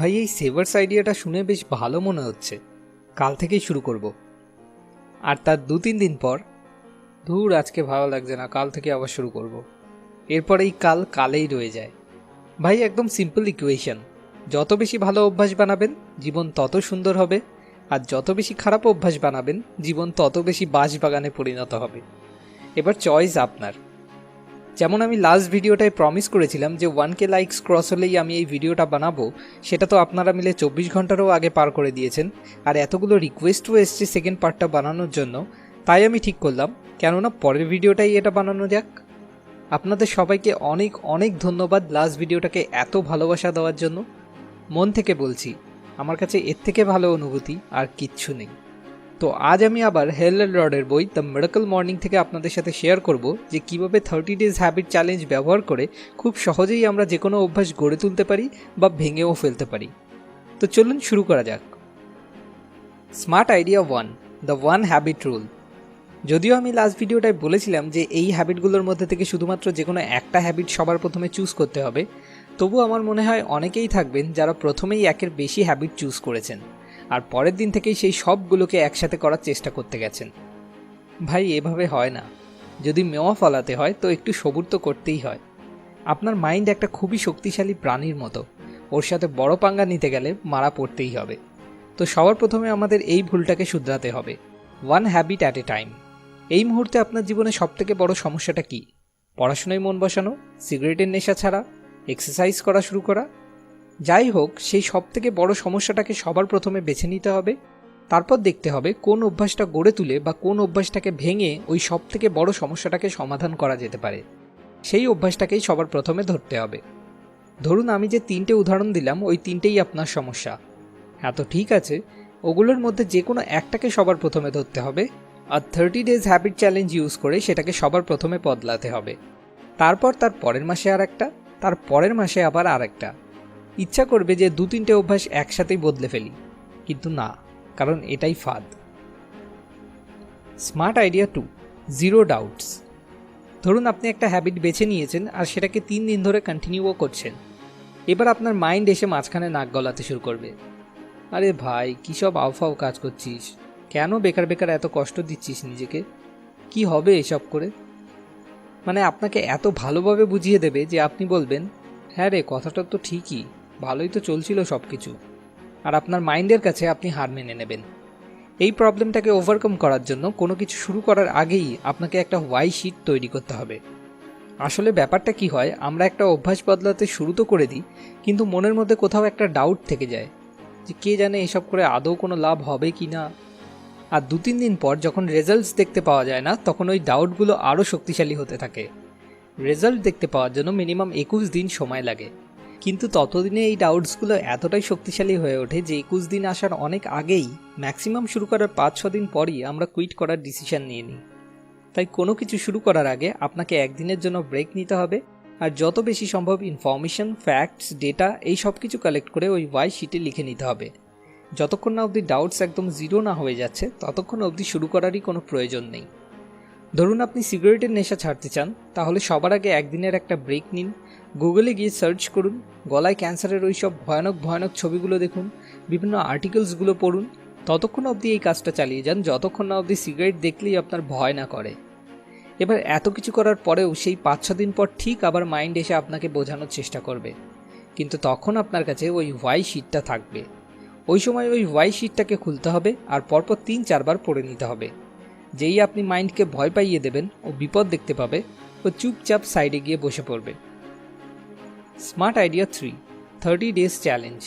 ভাই এই সেভার্স আইডিয়াটা শুনে বেশ ভালো মনে হচ্ছে, কাল থেকেই শুরু করব। আর তার 2-3 দিন পর, ধুর আজকে ভালো লাগছে না, কাল থেকে আবার শুরু করব। এরপর এই কাল কালেই রয়ে যায়। ভাই একদম সিম্পল ইকুয়েশন, যত বেশি ভালো অভ্যাস বানাবেন জীবন তত সুন্দর হবে, আর যত বেশি খারাপ অভ্যাস বানাবেন জীবন তত বেশি বাঁশবাগানে পরিণত হবে। এবার চয়েস আপনার। যেমন আমি লাস্ট ভিডিওটায় প্রমিস করেছিলাম যে 1K লাইকস ক্রস হলেই আমি এই ভিডিওটা বানাবো, সেটা তো আপনারা মিলে 24 ঘন্টারও আগে পার করে দিয়েছেন, আর এতগুলো রিকোয়েস্টও এসছে সেকেন্ড পার্টটা বানানোর জন্য। তাই আমি ঠিক করলাম কেননা পরের ভিডিওটাই এটা বানানো যাক। আপনাদের সবাইকে অনেক অনেক ধন্যবাদ লাস্ট ভিডিওটাকে এত ভালোবাসা দেওয়ার জন্য। মন থেকে বলছি, আমার কাছে এর থেকে ভালো অনুভূতি আর কিচ্ছু নেই। তো আজ আমি আবার হেল রডের বই দ্য মিরাকল মর্নিং থেকে আপনাদের সাথে শেয়ার করব যে কীভাবে 30 ডেজ হ্যাবিট চ্যালেঞ্জ ব্যবহার করে খুব সহজেই আমরা যে কোনো অভ্যাস গড়ে তুলতে পারি বা ভেঙেও ফেলতে পারি। তো চলুন শুরু করা যাক। Smart idea 1, the 1 habit rule. যদিও আমি লাস্ট ভিডিওটায় বলেছিলাম যে এই হ্যাবিটগুলোর মধ্যে থেকে শুধুমাত্র যে কোনো একটা হ্যাবিট সবার প্রথমে চুজ করতে হবে, তবু আমার মনে হয় অনেকেই থাকবেন যারা প্রথমেই একের বেশি হ্যাবিট চুজ করেছেন আর পরের দিন থেকেই সেই সবগুলোকে একসাথে করার চেষ্টা করতে গেছেন। ভাই এভাবে হয় না। যদি মেওয়া ফলাতে হয় তো একটু সবুর তো করতেই হয়। আপনার মাইন্ড একটা খুবই শক্তিশালী প্রাণীর মতো, ওর সাথে বড় পাঙ্গা নিতে গেলে মারা পড়তেই হবে। তো সবার প্রথমে আমাদের এই ভুলটাকে শুধরাতে হবে, 1 হ্যাবিট অ্যাট এ টাইম। এই মুহূর্তে আপনার জীবনে সবথেকে বড় সমস্যাটা কি? পড়াশোনায় মন বসানো, সিগারেটের নেশা ছাড়া, এক্সারসাইজ করা শুরু করা? যাই হোক, সেই সবথেকে বড় সমস্যাটাকে সবার প্রথমে বেছে নিতে হবে। তারপর দেখতে হবে কোন অভ্যাসটা গড়ে তুলে বা কোন অভ্যাসটাকে ভেঙে ওই সবথেকে বড় সমস্যাটাকে সমাধান করা যেতে পারে, সেই অভ্যাসটাকেই সবার প্রথমে ধরতে হবে। ধরুন আমি যে 3টে উদাহরণ দিলাম ওই 3টেই আপনার সমস্যা। হ্যাঁ, তো ঠিক আছে, ওগুলোর মধ্যে যে কোনো একটাকে সবার প্রথমে ধরতে হবে আর 30 ডেজ হ্যাবিট চ্যালেঞ্জ ইউজ করে সেটাকে সবার প্রথমে বদলাতে হবে। তারপর তার পরের মাসে আর একটা, তার পরের মাসে আবার আর একটা। ইচ্ছা করবে যে 2-3টে অভ্যাস একসাথেই বদলে ফেলি, কিন্তু না, কারণ এটাই ফাঁদ। Smart idea 2, zero doubts. ধরুন আপনি একটা হ্যাবিট বেছে নিয়েছেন আর সেটাকে 3 দিন ধরে কন্টিনিউও করছেন। এবার আপনার মাইন্ড এসে মাঝখানে নাক গলাতে শুরু করবে, আরে ভাই কী সব আউফাউ কাজ করছিস, কেন বেকার বেকার এত কষ্ট দিচ্ছিস নিজেকে, কি হবে এসব করে? মানে আপনাকে এত ভালোভাবে বুঝিয়ে দেবে যে আপনি বলবেন, হ্যাঁ রে কথাটা তো ঠিকই, ভালোই তো চলছিল সব কিছু। আর আপনার মাইন্ডের কাছে আপনি হার মেনে নেবেন। এই প্রবলেমটাকে ওভারকাম করার জন্য কোনো কিছু শুরু করার আগেই আপনাকে একটা ওয়াই শিট তৈরি করতে হবে। আসলে ব্যাপারটা কি হয়, আমরা একটা অভ্যাস বদলাতে শুরু তো করে দিই, কিন্তু মনের মধ্যে কোথাও একটা ডাউট থেকে যায় যে কে জানে এসব করে আদৌ কোনো লাভ হবে কি না। আর 2-3 দিন পর যখন রেজাল্টস দেখতে পাওয়া যায় না, তখন ওই ডাউটগুলো আরও শক্তিশালী হতে থাকে। রেজাল্ট দেখতে পাওয়ার জন্য মিনিমাম 21 দিন সময় লাগে, কিন্তু ততদিনে এই ডাউটসগুলো এতটাই শক্তিশালী হয়ে ওঠে যে 21 দিন আসার অনেক আগেই, ম্যাক্সিমাম শুরু করার 5-6 দিন পরই আমরা কুইট করার ডিসিশন নিয়ে নিই। তাই কোনো কিছু শুরু করার আগে আপনাকে একদিনের জন্য ব্রেক নিতে হবে আর যত বেশি সম্ভব ইনফরমেশন, ফ্যাক্টস, ডেটা এই সব কিছু কালেক্ট করে ওই ওয়াই শিটে লিখে নিতে হবে। যতক্ষণ না অবধি ডাউটস একদম জিরো না হয়ে যাচ্ছে ততক্ষণ অবধি শুরু করারই কোনো প্রয়োজন নেই। ধরুন আপনি সিগারেটের নেশা ছাড়তে চান, তাহলে সবার আগে একদিনের একটা ব্রেক নিন। গুগলে গিয়ে সার্চ করুন, গলায় ক্যান্সারের ওই সব ভয়ানক ভয়ানক ছবিগুলো দেখুন, বিভিন্ন আর্টিকেলসগুলো পড়ুন। ততক্ষণ অবধি এই কাজটা চালিয়ে যান যতক্ষণ না অবধি সিগারেট দেখলেই আপনার ভয় না করে। এবার এত কিছু করার পরেও সেই 5-6 দিন পর ঠিক আবার মাইন্ড এসে আপনাকে বোঝানোর চেষ্টা করবে, কিন্তু তখন আপনার কাছে ওই ওয়াই শিটটা থাকবে। ওই সময় ওই ওয়াই শিটটাকে খুলতে হবে আর পরপর 3-4 বার পড়ে নিতে হবে। যেই আপনি মাইন্ডকে ভয় পাইয়ে দেবেন ও বিপদ দেখতে পাবে, ও চুপচাপ সাইডে গিয়ে বসে পড়বে। Smart idea 3, 30 days challenge.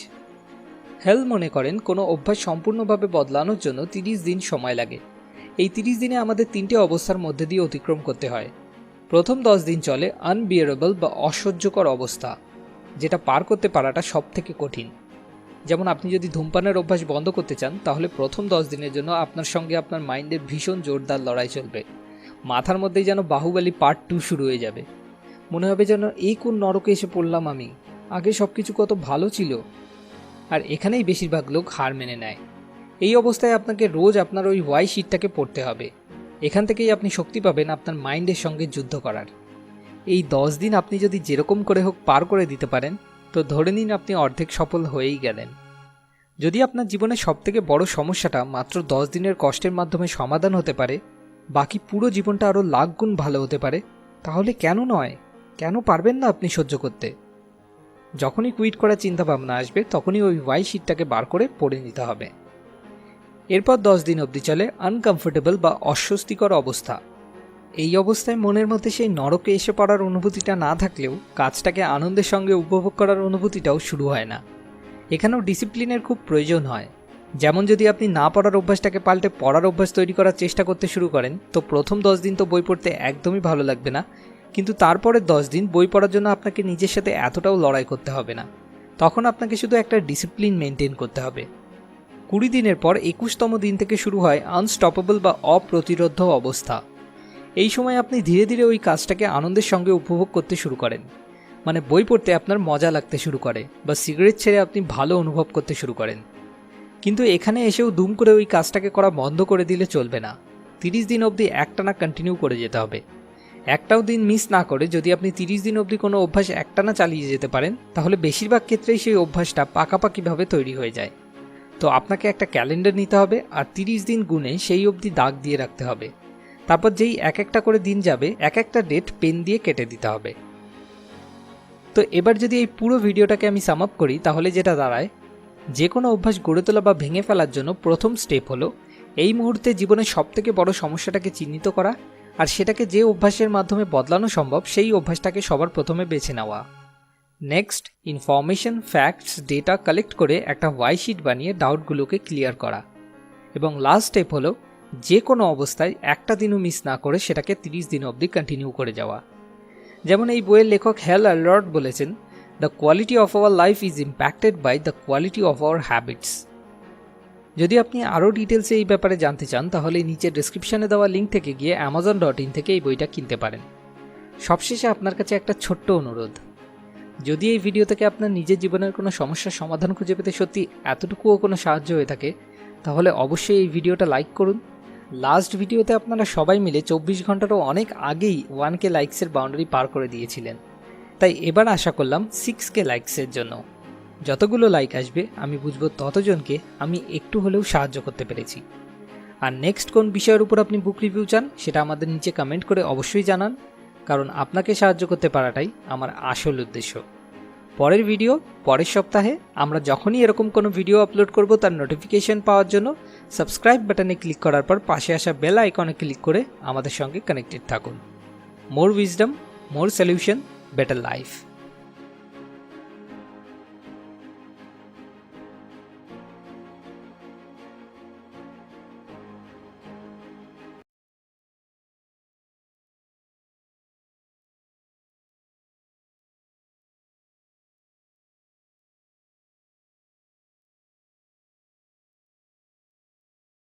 হেল মনে করেন কোনো অভ্যাস সম্পূর্ণভাবে বদলানোর জন্য 30 দিন সময় লাগে। এই 30 দিনে আমাদের 3টে অবস্থার মধ্যে দিয়ে অতিক্রম করতে হয়। প্রথম 10 দিন চলে আনবিয়ারেবল বা অসহ্যকর অবস্থা, যেটা পার করতে পারাটা সব থেকে কঠিন। যেমন আপনি যদি ধূমপানের অভ্যাস বন্ধ করতে চান, তাহলে প্রথম 10 দিনের জন্য আপনার সঙ্গে আপনার মাইন্ডের ভীষণ জোরদার লড়াই চলবে। মাথার মধ্যেই যেন বাহুবলী পার্ট 2 শুরু হয়ে যাবে। মনে হবে যেন এই কোন নরকে এসে পড়লাম আমি, আগে সব কিছু কত ভালো ছিল। আর এখানেই বেশিরভাগ লোক হার মেনে নেয়। এই অবস্থায় আপনাকে রোজ আপনার ওই ওয়াই শিটটাকে পড়তে হবে। এখান থেকেই আপনি শক্তি পাবেন আপনার মাইন্ডের সঙ্গে যুদ্ধ করার। এই 10 দিন আপনি যদি যেরকম করে হোক পার করে দিতে পারেন, তো ধরে নিন আপনি অর্ধেক সফল হয়েই গেলেন। যদি আপনার জীবনের সবথেকে বড় সমস্যাটা মাত্র 10 দিনের কষ্টের মাধ্যমে সমাধান হতে পারে, বাকি পুরো জীবনটা আরও লাখ গুণ ভালো হতে পারে, তাহলে কেন নয়? কেন পারবেন না আপনি সহ্য করতে? যখনই কুইট করার চিন্তা ভাবনা আসবে তখনই ওই ওয়াই শিটটাকে বার করে পড়ে নিতে হবে। এরপর 10 দিন অবধি চলে আনকমফোর্টেবল বা অস্বস্তিকর অবস্থা। এই অবস্থায় মনের মধ্যে সেই নরকে এসে পড়ার অনুভূতিটা না থাকলেও কাজটাকে আনন্দের সঙ্গে উপভোগ করার অনুভূতিটাও শুরু হয় না। এখানেও ডিসিপ্লিনের খুব প্রয়োজন হয়। যেমন যদি আপনি না পড়ার অভ্যাসটাকে পাল্টে পড়ার অভ্যাস তৈরি করার চেষ্টা করতে শুরু করেন, তো প্রথম 10 দিন তো বই পড়তে একদমই ভালো লাগবে না, কিন্তু তারপরের 10 দিন বই পড়ার জন্য আপনাকে নিজের সাথে এতটাও লড়াই করতে হবে না। তখন আপনাকে শুধু একটা ডিসিপ্লিন মেনটেন করতে হবে। 20 দিনের পর 21তম দিন থেকে শুরু হয় আনস্টপেবল বা অপ্রতিরোধ্য অবস্থা। এই সময় আপনি ধীরে ধীরে ওই কাজটাকে আনন্দের সঙ্গে উপভোগ করতে শুরু করেন। মানে বই পড়তে আপনার মজা লাগতে শুরু করে বা সিগারেট ছেড়ে আপনি ভালো অনুভব করতে শুরু করেন। কিন্তু এখানে এসেও দুম করে ওই কাজটাকে করা বন্ধ করে দিলে চলবে না। 30 দিন অবধি একটানা কন্টিনিউ করে যেতে হবে। একটাও দিন মিস না করে যদি আপনি 30 দিন অবধি কোনো অভ্যাস একটানা চালিয়ে যেতে পারেন, তাহলে বেশিরভাগ ক্ষেত্রেই সেই অভ্যাসটা পাকাপাকিভাবে তৈরি হয়ে যায়। তো আপনাকে একটা ক্যালেন্ডার নিতে হবে আর 30 দিন গুণে সেই অবধি দাগ দিয়ে রাখতে হবে। তারপর যেই এক একটা করে দিন যাবে, এক একটা ডেট পেন দিয়ে কেটে দিতে হবে। তো এবার যদি এই পুরো ভিডিওটাকে আমি সাম আপ করি, তাহলে যেটা দাঁড়ায়, যে কোনো অভ্যাস গড়ে তোলা বা ভেঙে ফেলার জন্য প্রথম স্টেপ হলো এই মুহূর্তে জীবনের সবথেকে বড় সমস্যাটাকে চিহ্নিত করা আর সেটাকে যে অভ্যাসের মাধ্যমে বদলানো সম্ভব সেই অভ্যাসটাকে সবার প্রথমে বেছে নেওয়া। Next, information, facts, data collect করে একটা ওয়াই শিট বানিয়ে ডাউটগুলোকে ক্লিয়ার করা। এবং লাস্ট স্টেপ হলো যে কোনো অবস্থায় একটা দিনও মিস না করে সেটাকে 30 দিন অবধি কন্টিনিউ করে যাওয়া। যেমন এই বইয়ের লেখক হেল অ্যালার্ট বলেছেন, the quality of our life is impacted by the quality of our habits. যদি আপনি আরও ডিটেলসে এই ব্যাপারে জানতে চান, তাহলে নিচে ডেসক্রিপশনে দেওয়া লিঙ্ক থেকে গিয়ে amazon.in থেকে এই বইটা কিনতে পারেন। সবশেষে আপনার কাছে একটা ছোট্ট অনুরোধ, যদি এই ভিডিও থেকে আপনার নিজের জীবনের কোনো সমস্যার সমাধান খুঁজে পেতে সত্যি এতটুকুও কোনো সাহায্য হয়ে থাকে, তাহলে অবশ্যই এই ভিডিওটা লাইক করুন। লাস্ট ভিডিওতে আপনারা সবাই মিলে 24 ঘন্টারও অনেক আগেই 1K লাইকসের বাউন্ডারি পার করে দিয়েছিলেন, তাই এবার আশা করলাম 6K লাইকসের জন্য। যতগুলো লাইক আসবে আমি বুঝবো ততজনকে আমি একটু হলেও সাহায্য করতে পেরেছি। আর নেক্সট কোন বিষয়ের উপর আপনি বুক রিভিউ চান সেটা আমাদের নিচে কমেন্ট করে অবশ্যই জানান, কারণ আপনাকে সাহায্য করতে পারাটাই আমার আসল উদ্দেশ্য। পরের ভিডিও পরের সপ্তাহে। আমরা যখনই এরকম কোনো ভিডিও আপলোড করব তার নোটিফিকেশন পাওয়ার জন্য সাবস্ক্রাইব বাটনে ক্লিক করার পর পাশে আসা বেল আইকনে ক্লিক করে আমাদের সঙ্গে কানেক্টেড থাকুন। মোর উইজডম, মোর সলিউশন, বেটার লাইফ।